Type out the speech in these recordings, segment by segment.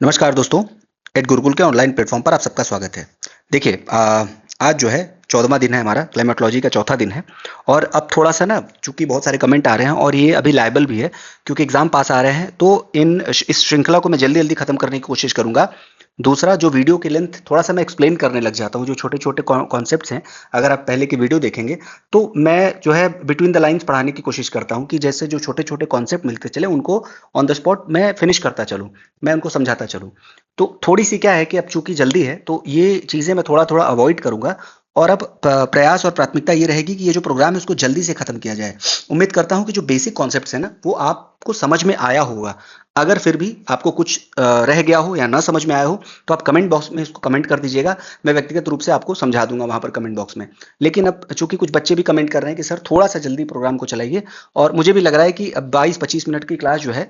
नमस्कार दोस्तों। एट गुरुकुल के ऑनलाइन प्लेटफॉर्म पर आप सबका स्वागत है। देखिए, आज जो है 14वां दिन है, हमारा क्लाइमेटोलॉजी का चौथा दिन है। और अब थोड़ा सा ना, चूंकि बहुत सारे कमेंट आ रहे हैं और ये अभी लाइबल भी है क्योंकि एग्जाम पास आ रहे हैं, तो इस श्रृंखला को मैं जल्दी जल्दी खत्म करने की कोशिश करूंगा। दूसरा, जो वीडियो की लेंथ थोड़ा सा मैं एक्सप्लेन करने लग जाता हूँ, जो छोटे छोटे कॉन्सेप्ट्स हैं, अगर आप पहले की वीडियो देखेंगे तो मैं जो है बिटवीन द लाइंस पढ़ाने की कोशिश करता हूँ कि जैसे जो छोटे छोटे कॉन्सेप्ट मिलते चले उनको ऑन द स्पॉट मैं फिनिश करता चलूँ, मैं उनको समझाता चलूँ। तो थोड़ी सी क्या है कि अब चूंकि जल्दी है तो ये चीजें मैं थोड़ा थोड़ा अवॉइड करूंगा। और अब प्रयास और प्राथमिकता ये रहेगी कि ये जो प्रोग्राम है उसको जल्दी से खत्म किया जाए। उम्मीद करता हूं कि जो बेसिक कॉन्सेप्ट्स है ना वो आपको समझ में आया होगा। अगर फिर भी आपको कुछ रह गया हो या ना समझ में आया हो तो आप कमेंट बॉक्स में इसको कमेंट कर दीजिएगा। मैं व्यक्तिगत रूप से आपको समझा दूंगा वहां पर कमेंट बॉक्स में। लेकिन अब चूंकि कुछ बच्चे भी कमेंट कर रहे हैं कि सर थोड़ा सा जल्दी प्रोग्राम को चलाइए, और मुझे भी लग रहा है कि अब 22-25 मिनट की क्लास जो है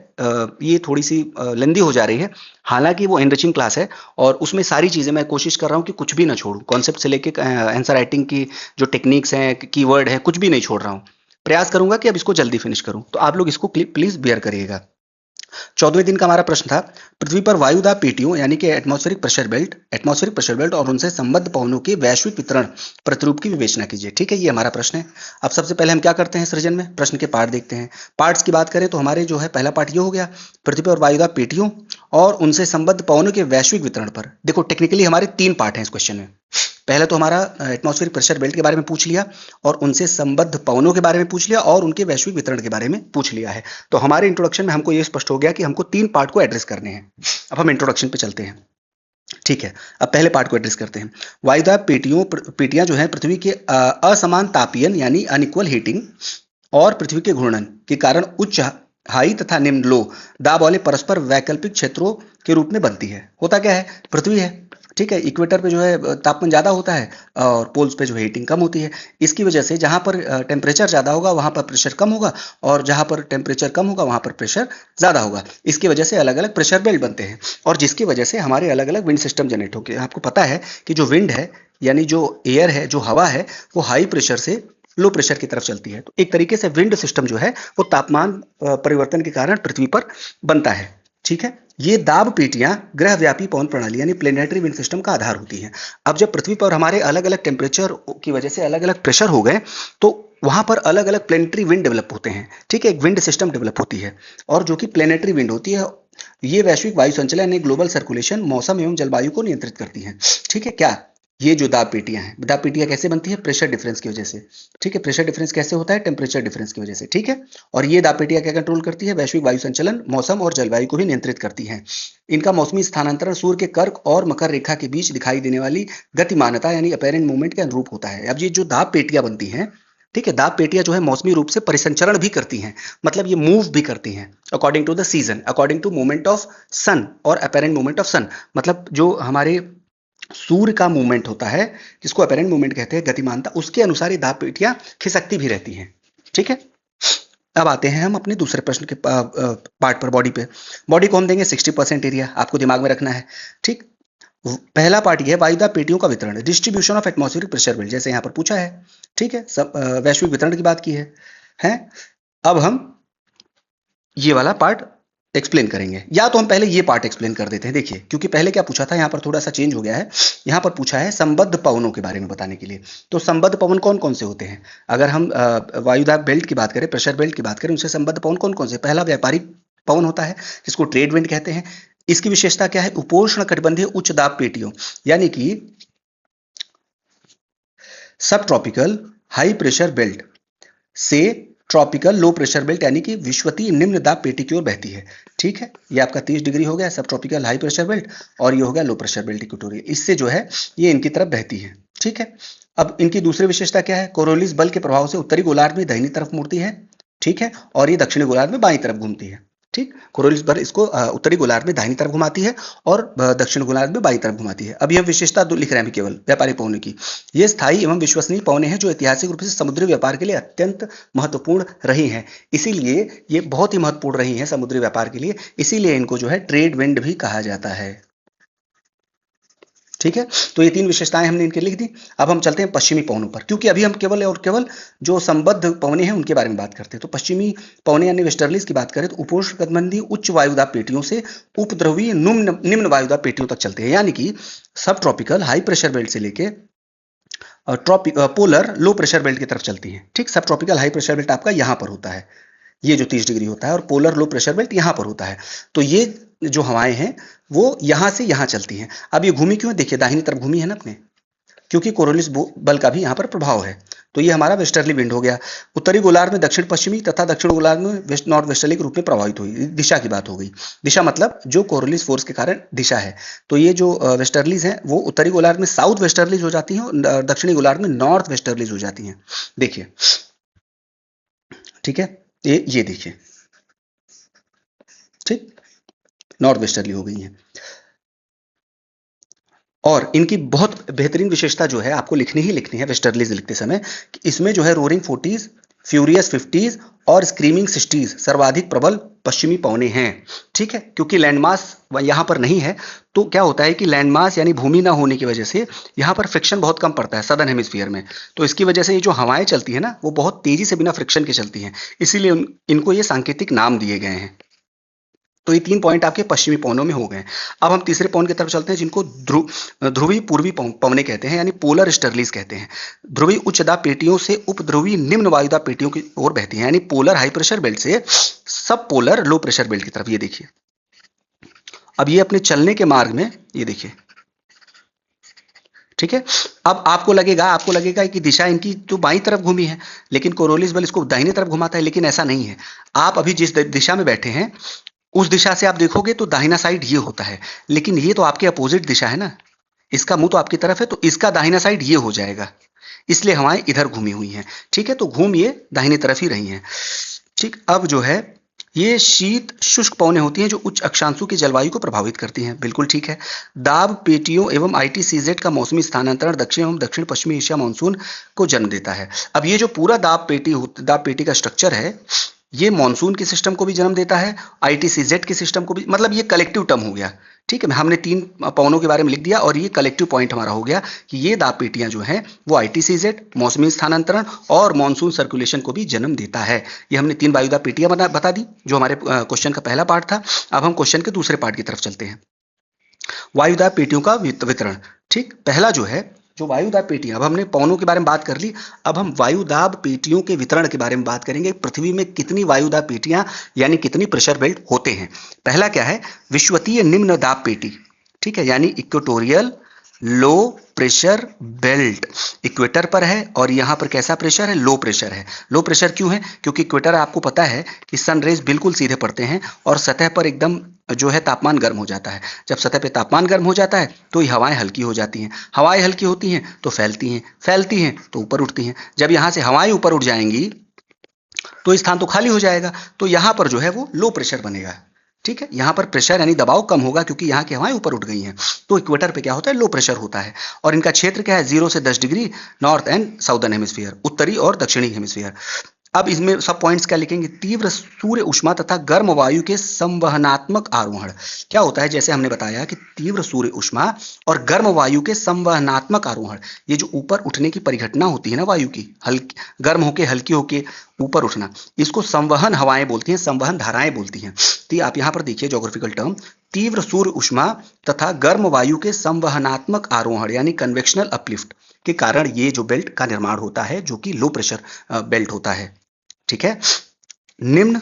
ये थोड़ी सी लेंदी हो जा रही है। हालांकि वो एनरिचिंग क्लास है और उसमें सारी चीजें मैं कोशिश कर रहा हूँ कि कुछ भी ना छोड़ूं, कॉन्सेप्ट से लेके आंसर राइटिंग की जो टेक्निक्स हैं, कीवर्ड है, कुछ भी नहीं छोड़ रहा हूँ। प्रयास करूंगा कि अब इसको जल्दी फिनिश करूं, तो आप लोग इसको प्लीज बेयर करिएगा। 14वें दिन का हमारा प्रश्न था, पृथ्वी पर वायुदाब पेटियों यानी कि एटमॉस्फेरिक प्रेशर बेल्ट और उनसे संबद्ध पवनों के वैश्विक वितरण प्रतिरूप की विवेचना कीजिए। ठीक है, ये हमारा प्रश्न है। अब सबसे पहले हम क्या करते हैं, सृजन में प्रश्न के पार्ट देखते हैं। पार्ट्स की बात करें तो हमारे जो है पहला पार्ट ये हो गया, पृथ्वी पर वायुदाब पेटियों और उनसे संबद्ध पवनों के वैश्विक वितरण पर। देखो, टेक्निकली हमारे 3 पार्ट हैं इस क्वेश्चन में। पहले तो हमारा एटमॉस्फेरिक प्रेशर बेल्ट के बारे में पूछ लिया, और उनसे संबद्ध पवनों के बारे में पूछ लिया, और उनके वैश्विक वितरण के बारे में पूछ लिया है। तो हमारे इंट्रोडक्शन में हमको ये स्पष्ट हो गया कि हमको 3 पार्ट को एड्रेस करने हैं। अब हम इंट्रोडक्शन पे चलते हैं। ठीक है, अब पहले पार्ट को एड्रेस करते हैं। वायुदाब पेटियां जो है पृथ्वी के असमान तापीयन यानी अनइक्वल हीटिंग और पृथ्वी के घूर्णन के कारण उच्च हाई तथा निम्न लो दाब वाले परस्पर वैकल्पिक क्षेत्रों के रूप में बनती है। होता क्या है, पृथ्वी है, ठीक है, इक्वेटर पे जो है तापमान ज्यादा होता है और पोल्स पे जो है हीटिंग कम होती है। इसकी वजह से जहां पर टेम्परेचर ज्यादा होगा वहां पर प्रेशर कम होगा, और जहां पर टेम्परेचर कम होगा वहां पर प्रेशर ज्यादा होगा। इसकी वजह से अलग अलग प्रेशर बेल्ट बनते हैं, और जिसकी वजह से हमारे अलग अलग विंड सिस्टम जनरेट होते हैं। आपको पता है कि जो विंड है, यानी जो एयर है, जो हवा है, वो हाई प्रेशर से लो प्रेशर की तरफ चलती है। तो एक तरीके से विंड सिस्टम जो है वो तापमान परिवर्तन के कारण पृथ्वी पर बनता है। ठीक है, ये दाब पेटियां ग्रह व्यापी पवन प्रणाली यानी प्लेनेटरी विंड सिस्टम का आधार होती हैं। अब जब पृथ्वी पर हमारे अलग अलग टेम्परेचर की वजह से अलग अलग प्रेशर हो गए, तो वहां पर अलग अलग प्लेनेटरी विंड डेवलप होते हैं। ठीक है, एक विंड सिस्टम डेवलप होती है, और जो कि प्लेनेटरी विंड होती है, ये वैश्विक वायु संचलन यानी ग्लोबल सर्कुलेशन, मौसम एवं जलवायु को नियंत्रित करती है। ठीक है, क्या ये जो दाब पेटियां हैं, दाब पेटियां कैसे बनती है, प्रेशर डिफरेंस की वजह से। ठीक है, प्रेशर डिफरेंस कैसे होता है, टेम्परेचर डिफरेंस की वजह से। ठीक है, और ये दाब पेटियां क्या कंट्रोल करती है, वैश्विक वायु संचलन, मौसम और जलवायु को भी नियंत्रित करती हैं। इनका मौसमी स्थानांतरण सूर्य के कर्क और मकर रेखा के बीच दिखाई देने वाली गतिमानता यानी अपेरेंट मूवमेंट के अनुरूप होता है। अब ये जो दाब पेटियां बनती हैं, ठीक है, दाब पेटियां जो है मौसमी रूप से परिसंचरण भी करती हैं, मतलब ये मूव भी करती हैं according to the season, according to movement of sun और अपेरेंट मूवमेंट ऑफ सन। मतलब जो हमारे सूर्य का मूवमेंट होता है, जिसको अपेरेंट मूवमेंट कहते हैं, गतिमानता, उसके अनुसार ये दाब पेटियां खिसकती भी रहती हैं। ठीक है, अब आते हैं हम अपने दूसरे प्रश्न के पार्ट पर, बॉडी पे। बॉडी को हम देंगे 60% एरिया, आपको दिमाग में रखना है। ठीक, पहला पार्ट ये है, वायुदाब पेटियों का वितरण, distribution of atmospheric pressure belt, जैसे यहाँ पर पूछा है। ठीक है, सब वैश्विक वितरण की बात की है, हैं? अब हम ये वाला पार्ट एक्सप्लेन करेंगे, या तो हम पहले ये पार्ट एक्सप्लेन कर देते हैं। देखिए, क्योंकि पहले क्या पूछा था, यहाँ पर थोड़ा सा चेंज हो गया है। यहाँ पर पूछा है संबद्ध पवनों के बारे में बताने के लिए। तो संबद्ध पवन कौन कौन से होते हैं? अगर हम वायुदाब बेल्ट की बात करें, प्रेशर बेल्ट की बात करें, उनसे संबद्ध पवन कौन कौन से? पहला व्यापारिक पवन होता है, जिसको ट्रेड विंड कहते हैं। इसकी विशेषता क्या है, उपोष्ण कटिबंधीय उच्च दाब पेटियों यानी कि सब ट्रॉपिकल हाई प्रेशर बेल्ट से ट्रॉपिकल लो प्रेशर बेल्ट यानी कि विश्वतीय निम्न दाब पेटी की ओर बहती है। ठीक है, ये आपका 30 डिग्री हो गया सब ट्रॉपिकल हाई प्रेशर बेल्ट, और ये हो गया लो प्रेशर बेल्ट इक्वेटोरियल, इससे जो है ये इनकी तरफ बहती है। ठीक है, अब इनकी दूसरी विशेषता क्या है, कोरोलिस बल के प्रभाव से उत्तरी गोलार्ध में दाहिनी तरफ मुड़ती है। ठीक है, और ये दक्षिणी गोलार्ध में बाईं तरफ घूमती है। ठीक, कोरोलिस बल इसको उत्तरी गोलार्ध में दाहिनी तरफ घुमाती है, और दक्षिण गोलार्ध में बाईं तरफ घुमाती है। अब यह विशेषता लिख रहे हैं केवल व्यापारिक पवनों की। ये स्थायी एवं विश्वसनीय पवनें हैं जो ऐतिहासिक रूप से समुद्री व्यापार के लिए अत्यंत महत्वपूर्ण रही हैं। इसीलिए ये बहुत ही महत्वपूर्ण रही हैं समुद्री व्यापार के लिए, इसीलिए इनको जो है ट्रेड विंड भी कहा जाता है। ठीक है, तो ये तीन विशेषताएं हमने इनके लिख दी। अब हम चलते हैं पश्चिमी पवनों पर, क्योंकि अभी हम केवल और केवल जो संबद्ध पवनें हैं उनके बारे में बात करते हैं। तो पश्चिमी पवनें यानी वेस्टर्लीज की बात करें तो उपोष्णकटिबंधीय उच्च वायुदाब पेटियों से उपद्रवीय निम्न निम्न वायुदाब पेटियों तक चलते हैं, यानी कि सब ट्रॉपिकल हाई प्रेशर बेल्ट से लेके पोलर लो प्रेशर बेल्ट की तरफ चलती हैं। ठीक, सब ट्रॉपिकल हाई प्रेशर बेल्ट आपका यहाँ पर होता है, ये जो 30 डिग्री होता है, और पोलर लो प्रेशर बेल्ट यहाँ पर होता है। तो ये जो हवाएं हैं वो यहाँ से यहाँ चलती हैं। अब ये घूमी क्यों है, देखिए दाहिनी तरफ घूमी है ना अपने, क्योंकि कोरोलिस बल का भी यहाँ पर प्रभाव है। तो ये हमारा वेस्टर्ली विंड हो गया। उत्तरी गोलार्ध में दक्षिण पश्चिमी तथा दक्षिण गोलार्ध में वेस्ट नॉर्थ वेस्टर्ली के रूप में प्रभावित हुई। दिशा की बात हो गई, दिशा मतलब जो कोरोलिस फोर्स के कारण दिशा है। तो ये जो वेस्टर्लीज हैं वो उत्तरी गोलार्ध में साउथ वेस्टर्लीज हो जाती हैं और दक्षिणी गोलार्ध में नॉर्थ वेस्टर्लीज हो जाती हैं। देखिए, ठीक है, ये देखिए, ठीक, नॉर्थ वेस्टर्ली हो गई है। और इनकी बहुत बेहतरीन विशेषता जो है आपको लिखनी ही लिखनी है वेस्टर्लीज लिखते समय, कि इसमें जो है रोरिंग 40s, फ्यूरियस 50s और स्क्रीमिंग 60s सर्वाधिक प्रबल पश्चिमी पवने हैं। ठीक है, क्योंकि लैंडमास यहाँ पर नहीं है, तो क्या होता है कि लैंडमास यानी भूमि ना होने की वजह से यहाँ पर फ्रिक्शन बहुत कम पड़ता है सदर्न हेमिस्फीयर में। तो इसकी वजह से ये जो हवाएं चलती है ना वो बहुत तेजी से बिना फ्रिक्शन के चलती हैं, इसीलिए इनको ये सांकेतिक नाम दिए गए हैं। तो ये 3 पॉइंट आपके पश्चिमी पवनों में हो गए। अब हम तीसरे पवन की तरफ चलते हैं, जिनको ध्रुवीय पूर्वी पवने कहते हैं, यानी पोलर स्टर्लीज कहते हैं। ध्रुवीय उच्च दाब पेटियों से उपध्रुवीय निम्न वायुदाब पेटियों की ओर बहती हैं, यानी पोलर हाई प्रेशर बेल्ट से सब पोलर लो प्रेशर बेल्ट की तरफ। ये देखिए, अब ये अपने चलने के मार्ग में, ये देखिए, ठीक है। अब आपको लगेगा कि दिशा इनकी तो बाईं तरफ घूमी है, लेकिन कोरोलिस बल इसको दाहिनी तरफ घुमाता है, लेकिन ऐसा नहीं है। आप अभी जिस दिशा में बैठे हैं उस दिशा से आप देखोगे तो दाहिना साइड ये होता है, लेकिन ये तो आपके अपोजिट दिशा है ना, इसका मुंह तो आपकी तरफ है, तो इसका दाहिना साइड ये हो जाएगा, इसलिए हवाएं इधर घूमी हुई हैं। ठीक है, तो घूम ये दाहिनी तरफ ही रही हैं। ठीक, अब जो है ये शीत शुष्क पवनें होती हैं जो उच्च अक्षांशों की जलवायु को प्रभावित करती हैं। बिल्कुल ठीक है। दाब पेटियों एवं ITCZ का मौसमी स्थानांतरण दक्षिण एवं दक्षिण पश्चिमी एशिया मानसून को जन्म देता है। अब ये जो पूरा दाब पेटी का स्ट्रक्चर है, ये मॉनसून के सिस्टम को भी जन्म देता है, ITCZ के सिस्टम को भी, मतलब ये कलेक्टिव टर्म हो गया। ठीक है, हमने 3 पवनों के बारे में लिख दिया और ये कलेक्टिव पॉइंट हमारा हो गया कि ये दाब पेटियां जो हैं वो ITCZ, मौसमी स्थानांतरण और मॉनसून सर्कुलेशन को भी जन्म देता है। ये हमने 3 वायुदाब पेटियां बता दी जो हमारे क्वेश्चन का पहला पार्ट था। अब हम क्वेश्चन के दूसरे पार्ट की तरफ चलते हैं, वायुदाब पेटियों का वितरण। ठीक, पहला जो है जो वायुदाब पेटियां, अब हमने पवनों के बारे में बात कर ली, अब हम वायुदाब पेटियों के वितरण के बारे में बात करेंगे। पृथ्वी में कितनी वायुदाब पेटियां यानी कितनी प्रेशर बेल्ट होते हैं। पहला क्या है, विश्वतीय निम्न दाब पेटी। ठीक है, यानी equatorial low pressure belt equator पर है और यहाँ पर कैसा प्रेशर है, लो प्रेशर है। लो प्रेशर क्यों है, क्योंकि इक्वेटर आपको पता है कि सन रेज बिल्कुल सीधे पड़ते हैं और सतह पर एकदम जो है तापमान गर्म हो जाता है। जब सतह पे तापमान गर्म हो जाता है तो ये हवाएं हल्की हो जाती हैं, हवाएं हल्की होती हैं तो फैलती हैं तो ऊपर उठती हैं। जब यहाँ से हवाएं ऊपर उठ जाएंगी तो स्थान तो खाली हो जाएगा, तो यहाँ पर जो है वो लो प्रेशर बनेगा। ठीक है, यहाँ पर प्रेशर यानी दबाव कम होगा क्योंकि यहाँ की हवाएं ऊपर उठ गई हैं। तो इक्वेटर पे क्या होता है, लो प्रेशर होता है। और इनका क्षेत्र क्या है, 0 से 10 degree north and southern hemisphere, उत्तरी और दक्षिणी हेमिस्फीयर। अब इसमें सब पॉइंट्स क्या लिखेंगे, तीव्र सूर्य उष्मा तथा गर्म वायु के संवहनात्मक आरोहण। क्या होता है, जैसे हमने बताया कि तीव्र सूर्य उष्मा और गर्म वायु के संवहनात्मक आरोहण, ये जो ऊपर उठने की परिघटना होती है ना वायु की, हल्की गर्म होके हल्की होके ऊपर उठना, इसको संवहन हवाएं बोलती हैं, संवहन धाराएं बोलती हैं। तो आप यहाँ पर देखिए ज्योग्राफिकल टर्म, तीव्र सूर्य उष्मा तथा गर्म वायु के संवहनात्मक आरोहण यानी कन्वेक्शनल अपलिफ्ट के कारण ये जो बेल्ट का निर्माण होता है जो कि लो प्रेशर बेल्ट होता है। ठीक है, निम्न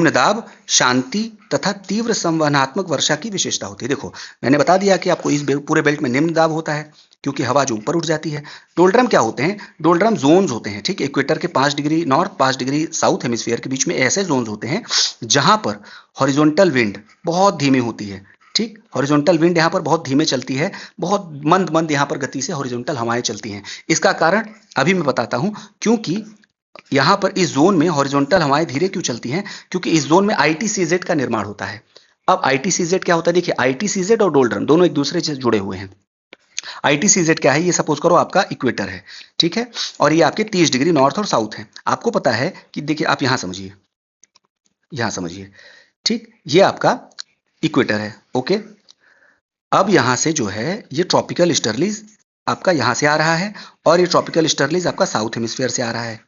दाब शांति तथा तीव्र संवहनात्मक वर्षा की विशेषता होती है। देखो मैंने बता दिया कि आपको इस पूरे बेल्ट में निम्न दाब होता है क्योंकि हवा जो ऊपर उठ जाती है। डोल्ड्रम क्या होते हैं, डोल्ड्रम जोन्स होते हैं। ठीक, इक्वेटर के 5 degree north 5 degree south hemisphere के बीच में ऐसे जोन्स होते हैं जहां पर हॉरिजॉन्टल विंड बहुत धीमी होती है। ठीक, हॉरिजॉन्टल विंड यहाँ पर बहुत धीमे चलती है, बहुत मंद यहाँ पर गति से हॉरिजॉन्टल हवाएं चलती हैं। इसका कारण अभी मैं बताता हूं, क्योंकि यहाँ पर इस जोन में हॉरिजॉन्टल हवाएं धीरे क्यों चलती हैं, क्योंकि इस जोन में ITCZ का निर्माण होता है। अब ITCZ क्या होता है, देखिए ITCZ और डोल्ड्रम दोनों एक दूसरे से जुड़े हुए हैं। ITCZ क्या है, ये सपोज करो आपका इक्वेटर है। ठीक है, और ये आपके 30 डिग्री नॉर्थ और साउथ है। आपको पता है कि देखिए आप यहां समझिए, यहां समझिए। ठीक, ये आपका इक्वेटर है। ओके, अब यहाँ से जो है ये ट्रॉपिकल ईस्टर्लीज आपका यहाँ से आ रहा है और ये ट्रॉपिकल ईस्टर्लीज आपका साउथ हेमिस्फीयर से आ रहा है।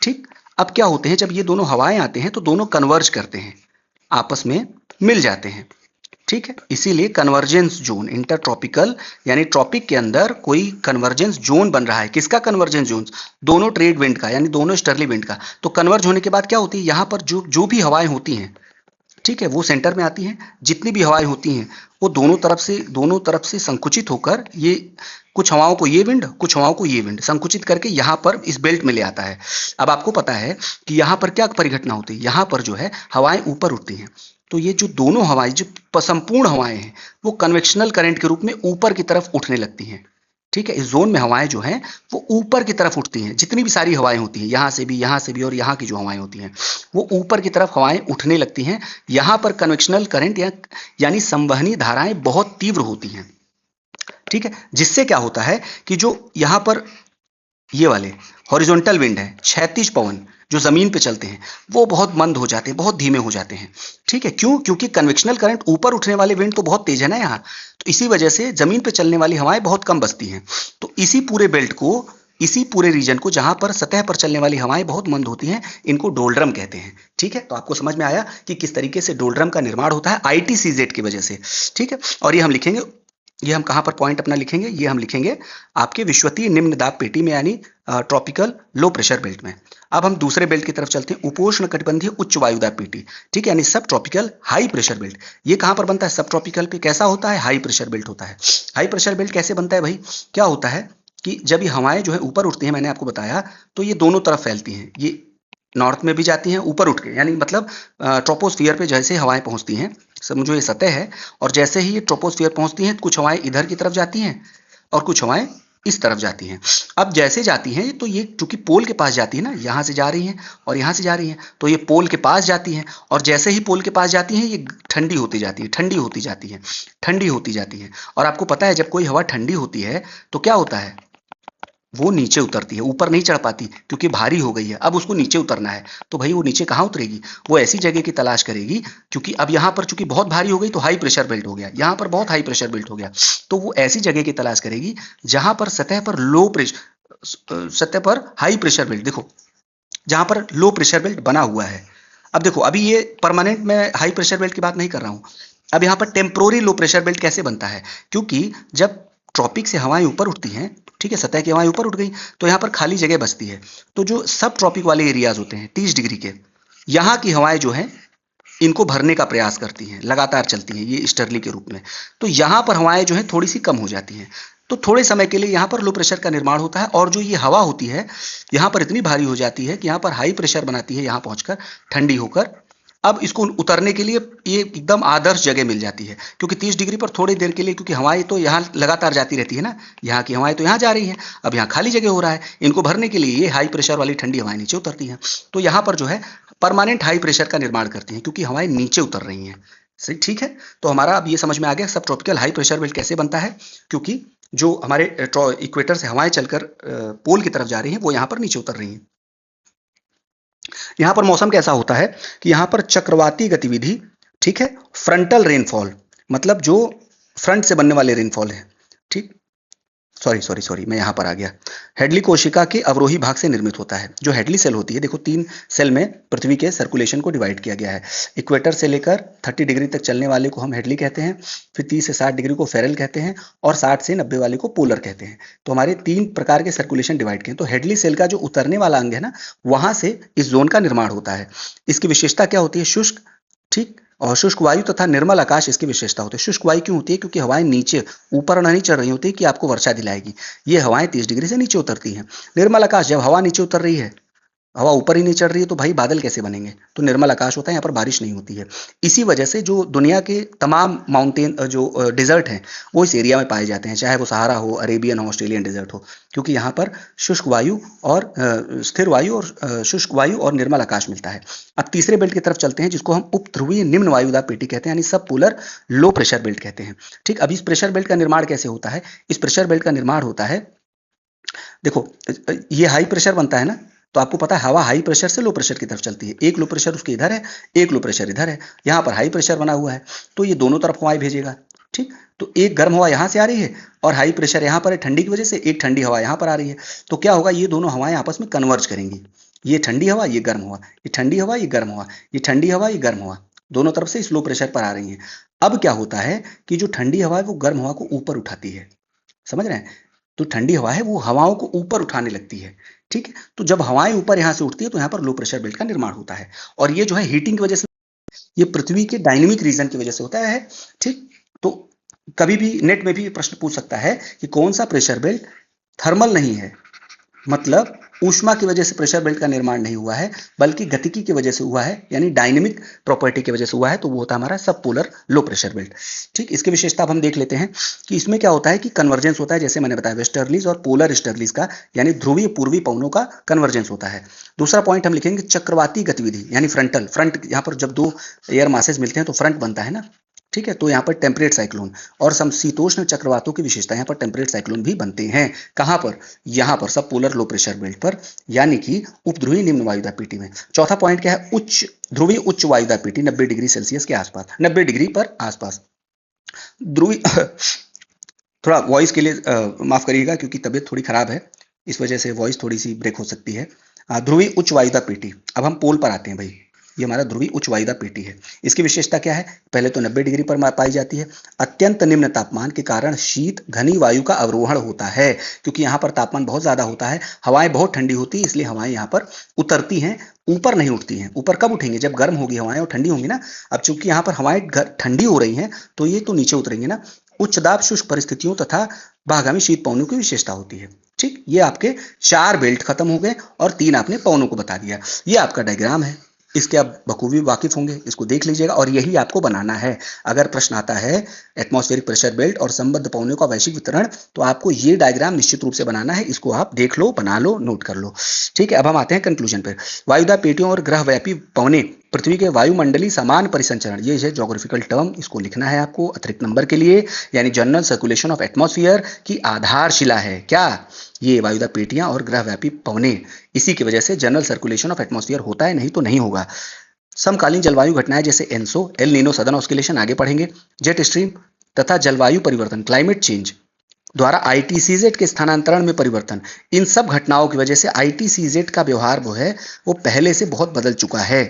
ठीक, अब क्या होते हैं जब ये दोनों हवाएं आते हैं तो दोनों कन्वर्ज करते हैं, आपस में मिल जाते हैं। ठीक है, इसीलिए कन्वर्जेंस जोन इंटरट्रॉपिकल, यानी ट्रॉपिक के अंदर कोई कन्वर्जेंस जोन बन रहा है। किसका कन्वर्जेंस जोन? दोनों ट्रेड विंड का, यानी दोनों ईस्टर्ली विंड का। तो कन्वर्ज होने के बाद क्या होती है, यहाँ पर जो जो भी हवाएं होती हैं, ठीक है, वो सेंटर में आती हैं। जितनी भी हवाएं होती हैं वो दोनों तरफ से संकुचित होकर, ये कुछ हवाओं को ये विंड, कुछ हवाओं को ये विंड संकुचित करके यहाँ पर इस बेल्ट में ले आता है। अब आपको पता है कि यहाँ पर क्या परिघटना होती है, यहाँ पर जो है हवाएं ऊपर उठती हैं। तो ये जो दोनों हवाएं, जो संपूर्ण हवाएं हैं, वो कन्वेक्शनल करंट के रूप में ऊपर की तरफ उठने लगती हैं। ठीक है, इस जोन में हवाएं जो हैं वो ऊपर की तरफ उठती हैं। जितनी भी सारी हवाएं होती हैं, यहाँ से भी और यहाँ की जो हवाएं होती हैं, वो ऊपर की तरफ हवाएं उठने लगती हैं। यहाँ पर कन्वेक्शनल करंट यानी संवहनी धाराएं बहुत तीव्र होती हैं। ठीक है, जिससे क्या होता है कि जो यहाँ पर ये वाले हॉरिजॉन्टल विंड है, क्षैतिज पवन जो जमीन पे चलते हैं, वो बहुत मंद हो जाते हैं, बहुत धीमे हो जाते हैं। ठीक है, क्यों? क्योंकि कन्वेक्शनल करंट ऊपर उठने वाले विंड तो बहुत तेज है ना यहाँ, तो इसी वजह से जमीन पे चलने वाली हवाएं बहुत कम बसती हैं। तो इसी पूरे बेल्ट को, इसी पूरे रीजन को जहां पर सतह पर चलने वाली हवाएं बहुत मंद होती हैं, इनको डोल्ड्रम कहते हैं। ठीक है, तो आपको समझ में आया कि किस तरीके से डोल्ड्रम का निर्माण होता है आईटीसीजेड की वजह से। ठीक है, और ये हम लिखेंगे, ये हम कहां पर पॉइंट अपना लिखेंगे, ये हम लिखेंगे आपके विश्वतीय निम्न दाब पेटी में, यानी ट्रॉपिकल लो प्रेशर बेल्ट में। अब हम दूसरे बेल्ट की तरफ चलते हैं, उपोष्ण कटिबंधीय उच्च वायुदाब पेटी। ठीक है, यानी सब ट्रॉपिकल हाई प्रेशर बेल्ट। ये कहां पर बनता है? सब ट्रॉपिकल पे। कैसा होता है? हाई प्रेशर बेल्ट होता है। हाई प्रेशर बेल्ट कैसे बनता है भाई? क्या होता है कि जब ये हवाएं जो है ऊपर उठती हैं, मैंने आपको बताया, तो ये दोनों तरफ फैलती हैं। ये नॉर्थ में भी जाती हैं ऊपर उठ के, यानी मतलब ट्रोपोस्फियर पे जैसे हवाएं पहुंचती हैं, समझो ये सतह है, और जैसे ही ये ट्रोपोस्फियर पहुंचती हैं, कुछ हवाएं इधर की तरफ जाती हैं और कुछ हवाएं इस तरफ जाती हैं। अब जैसे जाती हैं तो ये चूंकि पोल के पास जाती है ना, यहाँ से जा रही हैं और यहाँ से जा रही हैं, तो ये पोल के पास जाती हैं, और जैसे ही पोल के पास जाती हैं ये ठंडी होती जाती है, ठंडी होती जाती है, ठंडी होती जाती है। और आपको पता है जब कोई हवा ठंडी होती है तो क्या होता है, वो नीचे उतरती है, ऊपर नहीं चढ़ पाती क्योंकि भारी हो गई है। अब उसको नीचे उतरना है, तो भाई वो नीचे कहाँ उतरेगी? वो ऐसी जगह की तलाश करेगी, क्योंकि अब यहाँ पर चूंकि बहुत भारी हो गई तो हाई प्रेशर बेल्ट हो गया, यहाँ पर बहुत हाई प्रेशर बेल्ट हो गया, तो वो ऐसी जगह की तलाश करेगी जहां पर सतह पर लो प्रेशर, सतह पर हाई प्रेशर बेल्ट, देखो जहां पर लो प्रेशर बेल्ट बना हुआ है। अब देखो, अभी ये परमानेंट मैं हाई प्रेशर बेल्ट की बात नहीं कर रहा हूं, अब यहाँ पर टेम्पोररी लो प्रेशर बेल्ट कैसे बनता है? क्योंकि जब ट्रॉपिक से हवाएं ऊपर उठती हैं, ठीक है, सतह की हवाएं ऊपर उठ गई, तो यहाँ पर खाली जगह बचती है। तो जो सब ट्रॉपिक वाले एरियाज होते हैं 30 डिग्री के, यहाँ की हवाएं जो है इनको भरने का प्रयास करती हैं, लगातार चलती हैं ये ईस्टर्ली के रूप में। तो यहाँ पर हवाएं जो है थोड़ी सी कम हो जाती हैं, तो थोड़े समय के लिए यहाँ पर लो प्रेशर का निर्माण होता है, और जो ये हवा होती है यहाँ पर इतनी भारी हो जाती है कि यहाँ पर हाई प्रेशर बनाती है, यहाँ पहुंचकर ठंडी होकर अब इसको उतरने के लिए ये एकदम आदर्श जगह मिल जाती है। क्योंकि 30 डिग्री पर थोड़ी देर के लिए, क्योंकि हवाएं तो यहाँ लगातार जाती रहती है ना, यहाँ की हवाएं तो यहाँ जा रही हैं, अब यहाँ खाली जगह हो रहा है, इनको भरने के लिए ये हाई प्रेशर वाली ठंडी हवाएं नीचे उतरती हैं, तो यहाँ पर जो है परमानेंट हाई प्रेशर का निर्माण करती हैं, क्योंकि हवाएं नीचे उतर रही हैं। सही, ठीक है, तो हमारा अब ये समझ में आ गया सब ट्रॉपिकल हाई प्रेशर बेल्ट कैसे बनता है, क्योंकि जो हमारे इक्वेटर से हवाएं चलकर पोल की तरफ जा रही हैं वो यहाँ पर नीचे उतर रही हैं। यहां पर मौसम कैसा होता है कि यहां पर चक्रवाती गतिविधि, ठीक है, फ्रंटल रेनफॉल, मतलब जो फ्रंट से बनने वाले रेनफॉल है, ठीक, सॉरी सॉरी सॉरी मैं यहां पर आ गया, हेडली कोशिका के अवरोही भाग से निर्मित होता है। जो हेडली सेल होती है, देखो 3 सेल में पृथ्वी के सर्कुलेशन को डिवाइड किया गया है। इक्वेटर से लेकर 30 डिग्री तक चलने वाले को हम हेडली कहते हैं, फिर 30 से 60 डिग्री को फेरल कहते हैं, और 60 से 90 वाले को पोलर कहते हैं। तो हमारे 3 प्रकार के सर्कुलेशन डिवाइड किए। तो हेडली सेल का जो उतरने वाला अंग है ना, वहां से इस जोन का निर्माण होता है। इसकी विशेषता क्या होती है? शुष्क, ठीक, और शुष्क वायु तथा निर्मल आकाश इसकी विशेषता होती है। शुष्क वायु क्यों होती है? क्योंकि हवाएं नीचे ऊपर नहीं चढ़ रही होती कि आपको वर्षा दिलाएगी, ये हवाएं 30 डिग्री से नीचे उतरती हैं। निर्मल आकाश, जब हवा नीचे उतर रही है, हवा ऊपर ही नहीं चढ़ रही है, तो भाई बादल कैसे बनेंगे? तो निर्मल आकाश होता है, यहाँ पर बारिश नहीं होती है। इसी वजह से जो दुनिया के तमाम माउंटेन जो डिजर्ट हैं वो इस एरिया में पाए जाते हैं, चाहे वो सहारा हो, अरेबियन हो, ऑस्ट्रेलियन डिजर्ट हो, क्योंकि यहाँ पर शुष्क वायु और स्थिर वायु और शुष्क वायु और निर्मल आकाश मिलता है। अब तीसरे बेल्ट की तरफ चलते हैं, जिसको हम उप ध्रुवीय निम्न वायुदाब पेटी कहते हैं, यानी सब पोलर लो प्रेशर बेल्ट कहते हैं। ठीक, अब इस प्रेशर बेल्ट का निर्माण कैसे होता है? इस प्रेशर बेल्ट का निर्माण होता है, देखो ये हाई प्रेशर बनता है ना, तो आपको पता है हवा हाई प्रेशर से लो प्रेशर की तरफ चलती है। एक लो प्रेशर उसके इधर है, एक लो प्रेशर इधर है, यहाँ पर हाई प्रेशर बना हुआ है, तो ये दोनों तरफ हवाएं भेजेगा। ठीक, तो एक गर्म हवा यहाँ से आ रही है और हाई प्रेशर यहाँ पर है ठंडी की वजह से, एक ठंडी हवा यहाँ पर आ रही है। तो क्या होगा, ये दोनों हवाएं आपस में कन्वर्ज करेंगी। ये ठंडी हवा, ये गर्म हवा, ये ठंडी हवा, ये गर्म हवा, ये ठंडी हवा, ये गर्म हवा, दोनों तरफ से स्लो प्रेशर पर आ रही है। अब क्या होता है कि जो ठंडी हवा है वो गर्म हवा को ऊपर उठाती है, समझ रहे हैं? तो ठंडी हवा है वो हवाओं को ऊपर उठाने लगती है। ठीक है, तो जब हवाएं ऊपर यहाँ से उठती है तो यहाँ पर लो प्रेशर बेल्ट का निर्माण होता है। और ये जो है हीटिंग की वजह से, ये पृथ्वी के डायनेमिक रीजन की वजह से होता है। ठीक, तो कभी भी नेट में भी प्रश्न पूछ सकता है कि कौन सा प्रेशर बेल्ट थर्मल नहीं है, मतलब ऊष्मा की वजह से प्रेशर बेल्ट का निर्माण नहीं हुआ है, बल्कि गतिकी की वजह से हुआ है, यानी डायनेमिक प्रॉपर्टी की वजह से हुआ है, तो वो होता है हमारा सब पोलर लो प्रेशर बेल्ट। ठीक, इसकी विशेषता अब हम देख लेते हैं कि इसमें क्या होता है कि कन्वर्जेंस होता है, जैसे मैंने बताया वेस्टर्लीज और पोलर ईस्टर्लीज का, यानी ध्रुवीय पूर्वी पवनों का कन्वर्जेंस होता है। दूसरा पॉइंट हम लिखेंगे चक्रवाती गतिविधि, यानी फ्रंटल, फ्रंट यहाँ पर जब दो एयर मासेज मिलते हैं तो फ्रंट बनता है ना। ठीक है, तो यहाँ पर टेम्परेट साइक्लोन और समशीतोष्ण चक्रवातों की विशेषता, यहाँ पर टेम्परेट साइक्लोन भी बनते हैं। कहाँ पर? यहाँ पर सब पोलर लो प्रेशर बेल्ट पर, यानी कि उपध्रुवी निम्न वायुदाब पेटी में। चौथा पॉइंट क्या है? उच्च ध्रुवीय उच्च वायुदाब पेटी 90 डिग्री सेल्सियस के आसपास, 90 डिग्री पर आसपास। ध्रुवी थोड़ा वॉइस के लिए माफ करिएगा क्योंकि तबीयत थोड़ी खराब है, इस वजह से वॉइस थोड़ी सी ब्रेक हो सकती है। ध्रुवीय उच्च वायुदाब पेटी। अब हम पोल पर आते हैं भाई, ये हमारा ध्रुवीय उच्च वायुदाब पेटी है। इसकी विशेषता क्या है? पहले तो 90 डिग्री पर पाई जाती है। अत्यंत निम्न तापमान के कारण शीत घनी वायु का अवरोहण होता है, क्योंकि यहाँ पर तापमान बहुत ज्यादा होता है, हवाएं बहुत ठंडी होती है, इसलिए हवाएं यहाँ पर उतरती हैं, ऊपर नहीं उठती हैं। ऊपर कब उठेंगे? जब गर्म होगी हवाएं और ठंडी होंगी ना। अब चूंकि यहाँ पर हवाएं ठंडी हो रही हैं तो ये तो नीचे उतरेंगे ना। उच्च दाब शुष्क परिस्थितियों तथा बागामी शीत पवनों की विशेषता होती है। ठीक, ये आपके 4 बेल्ट खत्म हो गए और 3 आपने पवनों को बता दिया। ये आपका डायग्राम है, इसके आप बखूबी वाकिफ होंगे, इसको देख लीजिएगा और यही आपको बनाना है। अगर प्रश्न आता है एटमॉस्फेरिक प्रेशर बेल्ट और संबद्ध पवनों का वैश्विक वितरण, तो आपको ये डायग्राम निश्चित रूप से बनाना है। इसको आप देख लो, बना लो, नोट कर लो। ठीक है, अब हम आते हैं कंक्लूजन पर। वायुदाब पेटियों और ग्रहव्यापी पवने पृथ्वी के वायुमंडलीय समान परिसंचरण, ये है ज्योग्राफिकल टर्म, इसको लिखना है आपको अतिरिक्त नंबर के लिए, यानी जनरल सर्कुलेशन ऑफ एटमॉस्फेयर की आधारशिला है। क्या? ये वायुदाब पेटियां और ग्रहव्यापी पवने, इसी की वजह से जनरल सर्कुलेशन ऑफ एटमॉस्फेयर होता है, नहीं तो नहीं होगा। समकालीन जलवायु घटनाएं जैसे ENSO, El Nino, southern oscillation आगे पढ़ेंगे, जेट स्ट्रीम तथा जलवायु परिवर्तन, क्लाइमेट चेंज द्वारा आईटीसीजेड के स्थानांतरण में परिवर्तन, इन सब घटनाओं की वजह से आईटीसीजेड का व्यवहार वो है वो पहले से बहुत बदल चुका है।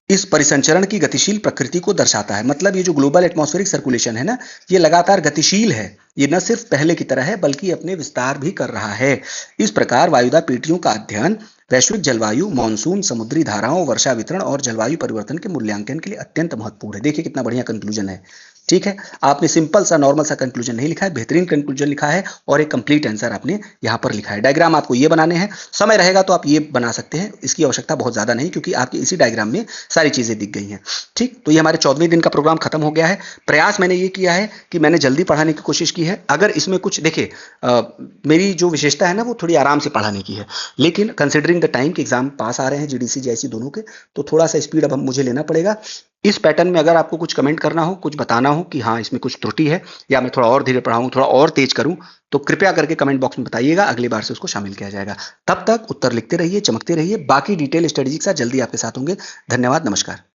इस परिसंचरण की गतिशील प्रकृति को दर्शाता है। मतलब ये जो ग्लोबल एटमॉस्फेरिक सर्कुलेशन है ना, ये लगातार गतिशील है, ये न सिर्फ पहले की तरह है बल्कि अपने विस्तार भी कर रहा है। इस प्रकार वायुदाब पेटियों का अध्ययन वैश्विक जलवायु, मानसून, समुद्री धाराओं, वर्षा वितरण और जलवायु परिवर्तन के मूल्यांकन के लिए अत्यंत महत्वपूर्ण है। देखिए कितना बढ़िया कंक्लूजन है। ठीक है, आपने सिंपल सा नॉर्मल सा कंक्लूजन नहीं लिखा है, बेहतरीन कंक्लूजन लिखा है और एक कंप्लीट आंसर आपने यहाँ पर लिखा है। डायग्राम आपको ये बनाने हैं, समय रहेगा तो आप ये बना सकते हैं, इसकी आवश्यकता बहुत ज्यादा नहीं, क्योंकि आपके इसी डायग्राम में सारी चीजें दिख गई हैं। ठीक, तो ये हमारे 14वें दिन का प्रोग्राम खत्म हो गया है। प्रयास मैंने ये किया है कि मैंने जल्दी पढ़ाने की कोशिश की है। अगर इसमें कुछ देखिए, मेरी जो विशेषता है ना वो थोड़ी आराम से पढ़ाने की है, लेकिन कंसिडरिंग द टाइम के एग्जाम पास आ रहे हैं जीडीसी जैसी दोनों के, तो थोड़ा सा स्पीड अब मुझे लेना पड़ेगा। इस पैटर्न में अगर आपको कुछ कमेंट करना हो, कुछ बताना हो कि हाँ इसमें कुछ त्रुटि है या मैं थोड़ा और धीरे पढ़ाऊं, थोड़ा और तेज करूं, तो कृपया करके कमेंट बॉक्स में बताइएगा, अगली बार से उसको शामिल किया जाएगा। तब तक उत्तर लिखते रहिए, चमकते रहिए, बाकी डिटेल स्ट्रेटेजी के साथ जल्दी आपके साथ होंगे। धन्यवाद, नमस्कार।